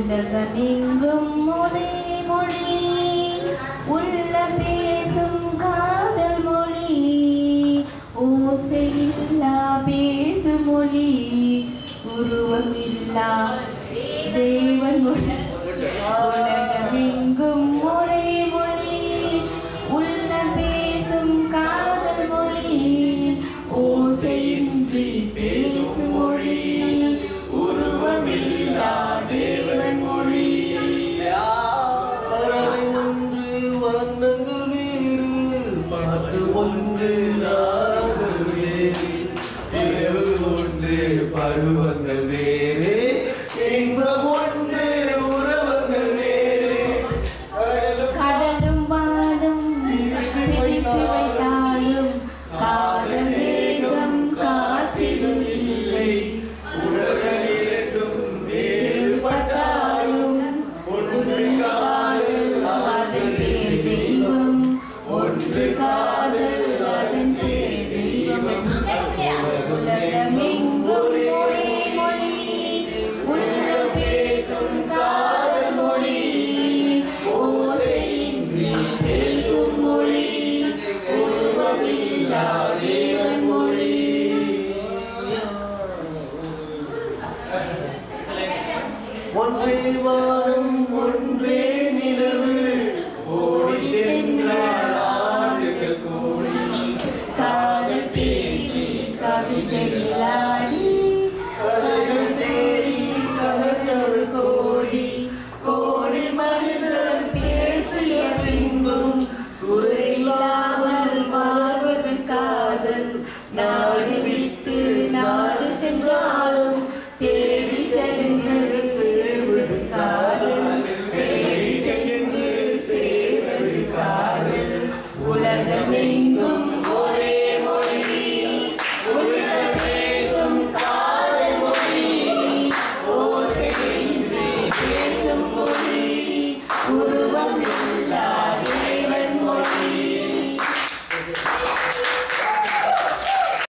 உலகமெங்கும் ஒரே மொழி உள்ள பேசும் காதல் மொழி ஓசையில்லா பேசும் மொழி உருவமில்லா தேவன் மொழி உலகமெங்கும் ஒரே மொழி உள்ள பேசும் காதல் மொழி ஓசையின்றி பேசும் மொழி உருவமில்லா தேவன் மொழி பறவை ஒன்று வண்ணங்கள் வேறு பாட்டு ஒன்று ராகங்கள் வேறு இரவு ஒன்று பருவங்கள் வேறு இன்பம் ஒன்று உறவங்கள் வேறு கடலும் வாழும் வைத்தாலும் காதல் வேகம் காற்றிலும் இல்லை உடல்கள் இரண்டும் வேறுபட்டாலும் ஒன்று காதல் அதன் பேர் தெய்வம் ஒன்று காதல் அதன் பேர் தெய்வம் உலகமெங்கும் ஒரே மொழி உள்ள பேசும் காதல் மொழி ஓசையின்றி பேசும் மொழி உருவமில்லா தேவன் மொழி ஒன்றே வானம்